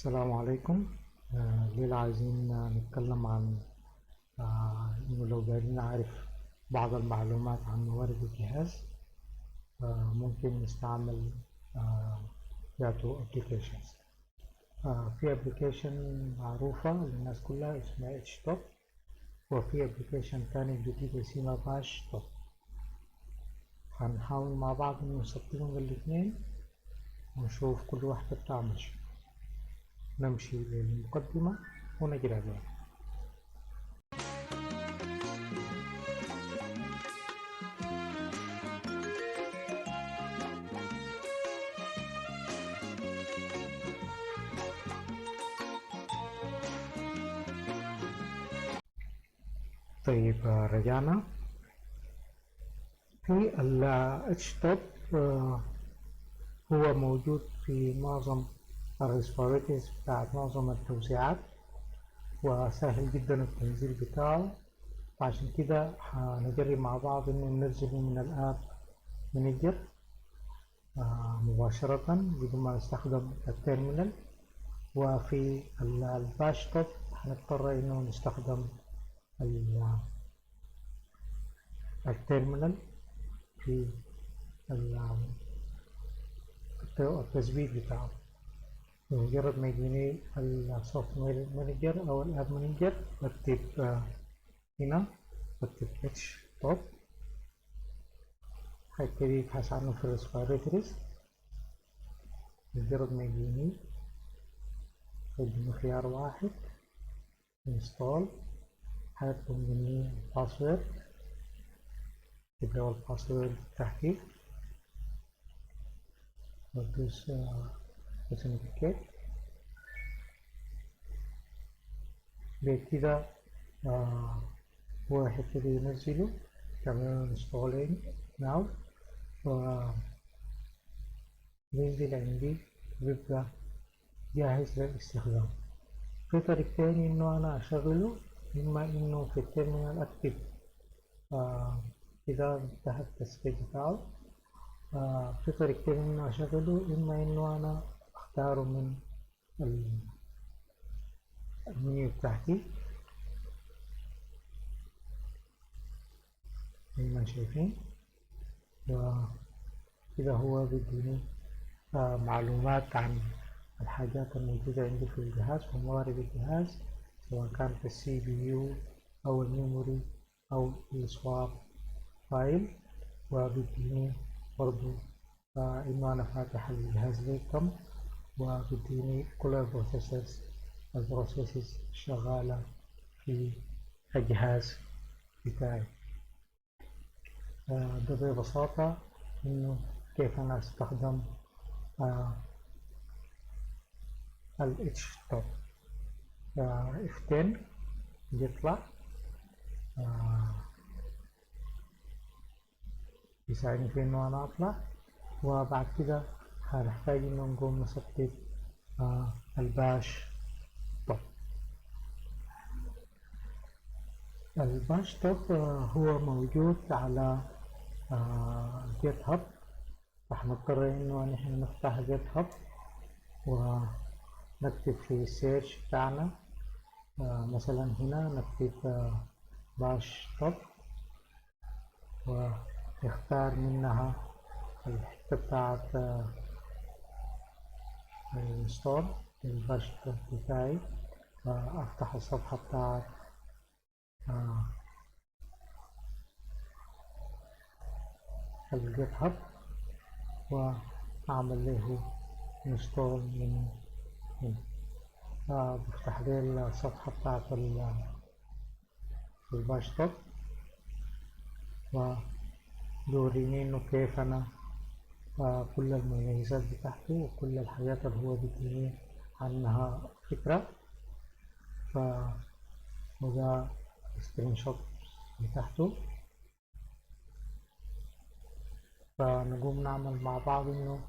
السلام عليكم. الليلة عايزين نتكلم عن إنه لو قاعدين نعرف بعض المعلومات عن موارد الجهاز، ممكن نستعمل ذاته applications. في application معروفة للناس كلها اسمها اتشتوب، وفي application تاني جديد اسمها باشتوب. هنحاول مع بعض نستخدمهم الاثنين ونشوف كل واحدة بتعمل شو. نمشي للمقدمة ونقرأ بها. طيب، رجعنا. في اتشتوب هو موجود في معظم الريسبيراتورز بتاعت معظم التوزيعات، وسهل جدا التنزيل بتاعه، وعشان كده هنجرب مع بعض انه ننزله من الاب منيجر مباشرة بدون ما نستخدم التيرمينال. وفي الباشتوب هنضطر انه نستخدم التيرمينال في التثبيت بتاعه. بمجرد ما يجيني السوفت وير مانجر او الاب مانجر بكتب هنا، بكتب htop، هيبتدي يبحث عنه في الريسبيراتورز. بمجرد ما يجيني هيديني خيار واحد انستول، هيطلب مني الباسورد، يبدأ الباسورد تحتي، بدوس اوثنتيكيت. بكده هو هيبتدي ينزله، تعملوا انستولينج ناو، وبينزل عندي بيبقى جاهز للاستخدام. في طريقة تاني انه انا اشغله، اما انه في التيرمينال اكتب اذا انتهى التثبيت بتاعه. في طريقتين انه اشغله، اما انه انا اختاره من المنيو بتاعتي زي ما شايفين، وكده هو بيديني معلومات عن الحاجات الموجودة عندي في الجهاز وموارد الجهاز، سواء كانت السي بي يو او الميموري او السواب فايل. وبيديني برضو انه انا فاتح الجهاز ليكم، وبيديني كل البروسيسز شغالة في الجهاز بتاعي. ده ببساطة انه كيف انا استخدم اتشتوب. F10 بيطلع يساعدني في انه انا اطلع، وبعد كده هنحتاج انه نقوم نثبت الباش توب. الباش توب هو موجود على جيت هاب. راح نضطر انه نحن نفتح جيت هاب ونكتب في السيرش بتاعنا مثلا هنا نكتب باش توب، ونختار منها الحتة بتاعت الانستول الباش توب بتاعي، وافتح الصفحة بتاعت الجيت هاب واعمل له انستول من هنا. بفتح لي الصفحة بتاعت الباشتوب، ودوريني انه كيف انا كل المميزات بتاعته وكل الحاجات اللي هو بيديني عنها فكرة. وده سكرين شوت بتاعته. فنقوم نعمل مع بعض انه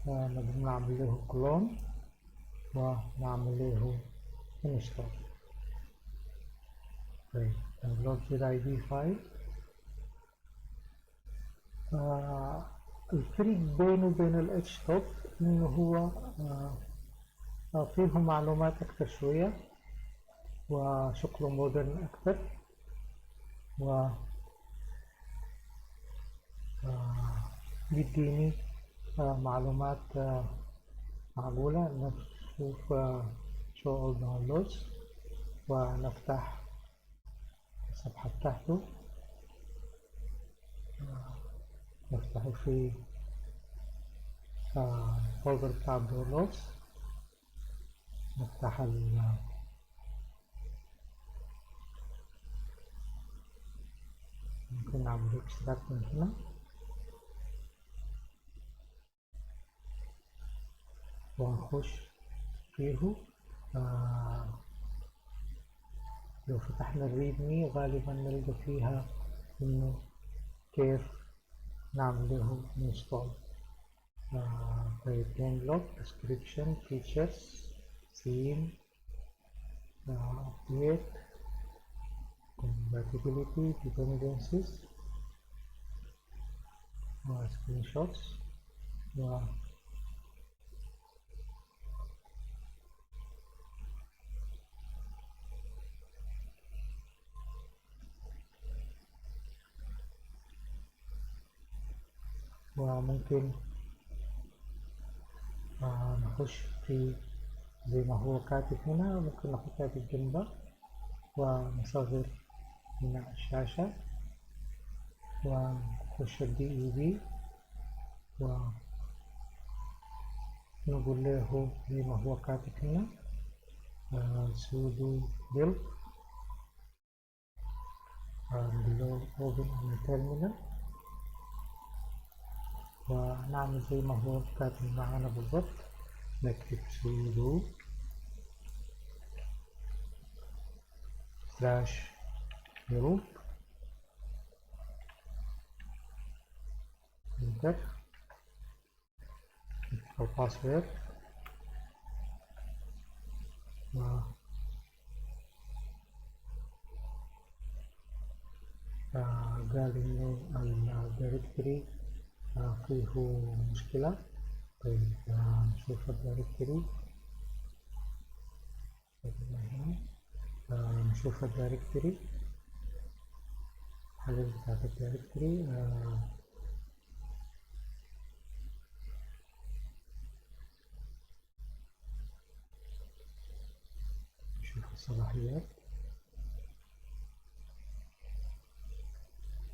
نقوم نعمل له كلون ونعمل له انستول. طيب، download .id فايل. الفرق بينه وبين الاتشتوب انه هو فيه معلومات أكثر شوية وشكله مودرن أكثر، و بيديني معلومات معقولة. نشوف show all downloads ونفتح الصفحة بتاعته، نفتحه في الفولدر بتاع الداونلودز، نفتح ممكن نعمل اكستراكت من هنا، ونخش فيه. لو فتحنا الريدمي غالبا نلقى فيها انه كيف نعمل له انستول. لوج description features theme update compatibility dependencies screenshots وممكن نخش في زي ما هو كاتب هنا، ممكن نحطها في الجنب ونصغر هنا الشاشة ونخش DEV ونقول له زي ما هو كاتب هنا sudo build below open in terminal، ونعمل زي ما هو كاتب معانا بالضبط، نكتب sudo /root enter الباسورد، قال إنه الدايركتوري فيه مشكلة. طيب نشوف الدايركتوري، نشوف الدايركتوري الحاجة بتاعت الدايركتوري. نشوف الصلاحيات،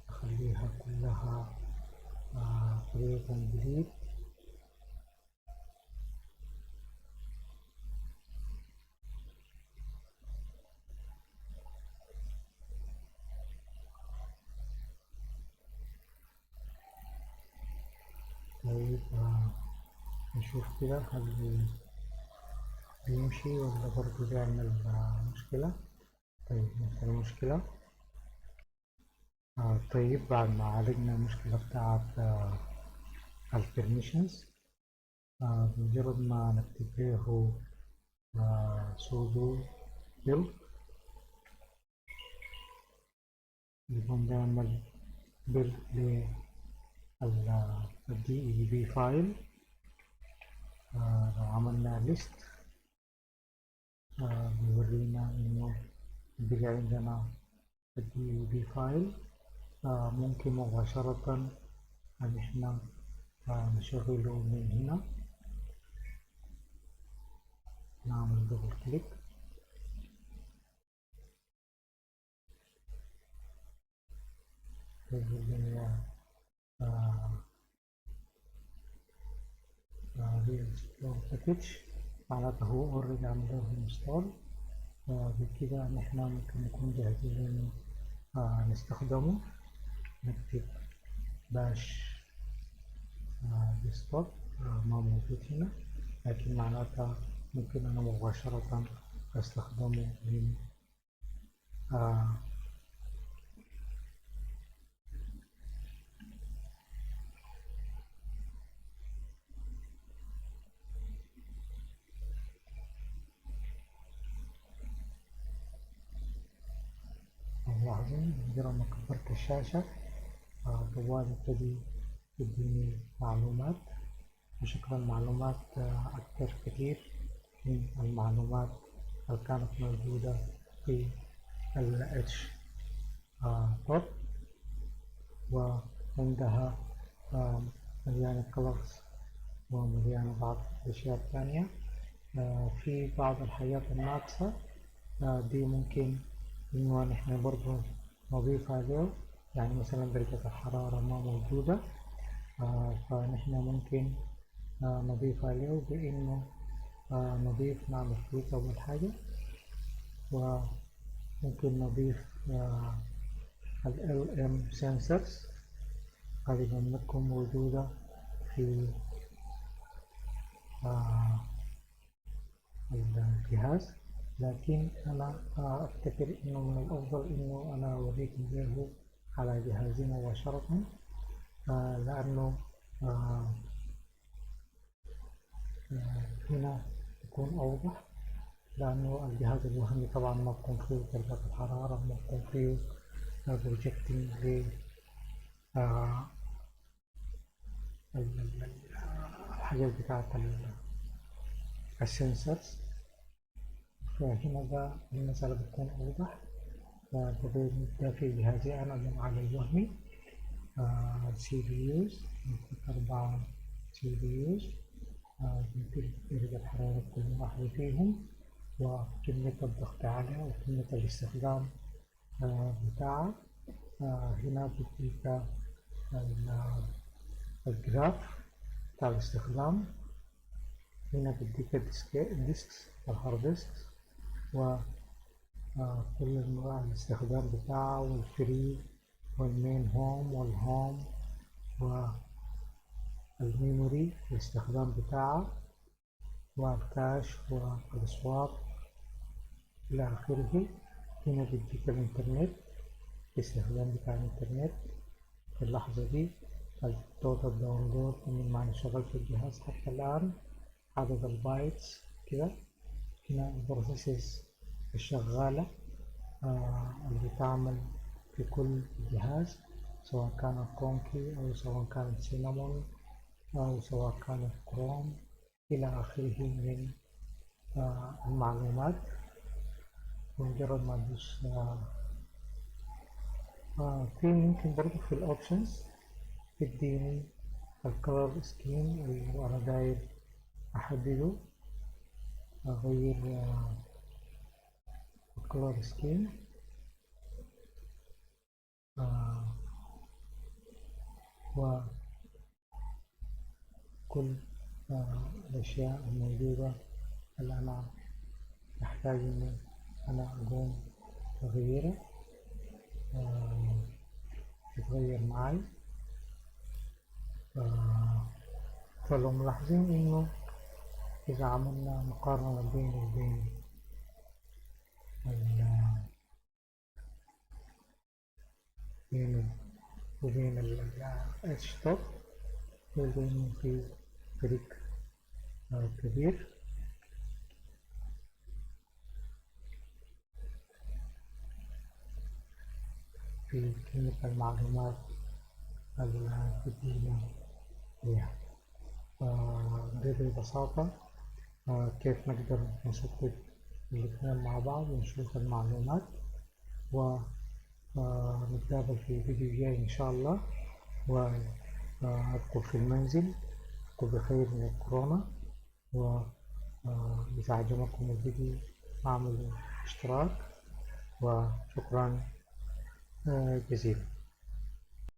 نخليها كلها create and delete. طيب نشوف كده هل بيمشي ولا برضه بيعمل مشكلة. طيب نحل المشكلة. طيب بعد ما عالجنا المشكلة بتاعت البرميشنز، بمجرد ما نكتب له sudo build يقوم بيعمل build لل DEV فايل. لو عملنا list بيورينا انه بقى عندنا DEV فايل. ممكن مباشرة ان احنا نشغله من هنا، نعمل دبل كليك باكج، معناته هو اوريدي عمل له انستول. بكده نحن ممكن نكون جاهزين نستخدمه. نكتب باش ديسكتوب ما موجود هنا، لكن معناتها ممكن أنا مباشرة أستخدمه من ملاحظين مجرد ما كبرت الشاشة طوال يبتدي يديني معلومات، وشكل المعلومات أكثر كتير من المعلومات اللي كانت موجودة في اتشتوب، وعندها مليانة كلرز ومليانة بعض الأشياء الثانية. في بعض الحاجات الناقصة دي ممكن إنه نحن برضو نضيفها له، يعني مثلا درجة الحرارة ما موجودة، فنحن ممكن نضيفها له بإنه نضيف نعمل كليك أول حاجة، وممكن نضيف ال LM sensors. غالبا بتكون موجودة في الجهاز، لكن أنا أفتكر إنه من الأفضل إنه أنا أوريكم له على جهازي مباشرة، لأنه هنا يكون أوضح، لأنه الجهاز الوهمي طبعا ما بكون فيه درجة الحرارة، ما بكون فيه بروجيكتنج الحاجات بتاعت السنسرز، فهنا ده المسألة بتكون أوضح. ده في جهازي أنا على الوهمي CPUs، 4 CPUs، يمكن درجة حرارة كل واحد فيهم، وكمية الضغط عليها وكمية الاستخدام بتاعها. هنا بديك الجراف بتاع الاستخدام، هنا بديك الديسكس الهارد ديسكس، وكل انواع الاستخدام بتاعه، والفري والمين هوم والهوم والميموري الاستخدام بتاعه، والكاش والسواب إلى آخره. هنا بديك الإنترنت، الاستخدام بتاع الإنترنت في اللحظة دي، التوتال داونلود من ما شغال في الجهاز حتى الآن، عدد البايتس كده. هنا البروسيسز الشغالة اللي بتعمل في كل جهاز، سواء كانت كونكي أو سواء كانت سينامون أو سواء كانت كروم إلى آخره من المعلومات. بمجرد ما تدوس في ممكن برضه في الأوبشنز تديني الكلر سكيم اللي أنا داير أحدده، أغير الكلر سكيم، وكل الأشياء الموجودة اللي أنا أحتاج إنه أنا أقوم بتغييرها تتغير معي. فلو ملاحظين إنه إذا عملنا مقارنة بينه وبين الاتشتوب، يبدو إنه في فرق كبير. في كلمة المعلومات اللي تدينا إياها. دي ببساطة كيف نقدر نثبت الاثنين مع بعض ونشوف المعلومات، ونتقابل في فيديو جاي إن شاء الله. وأبقوا في المنزل، أبقوا بخير من الكورونا، وإذا عجبكم الفيديو اعملوا اشتراك، وشكرا جزيلا.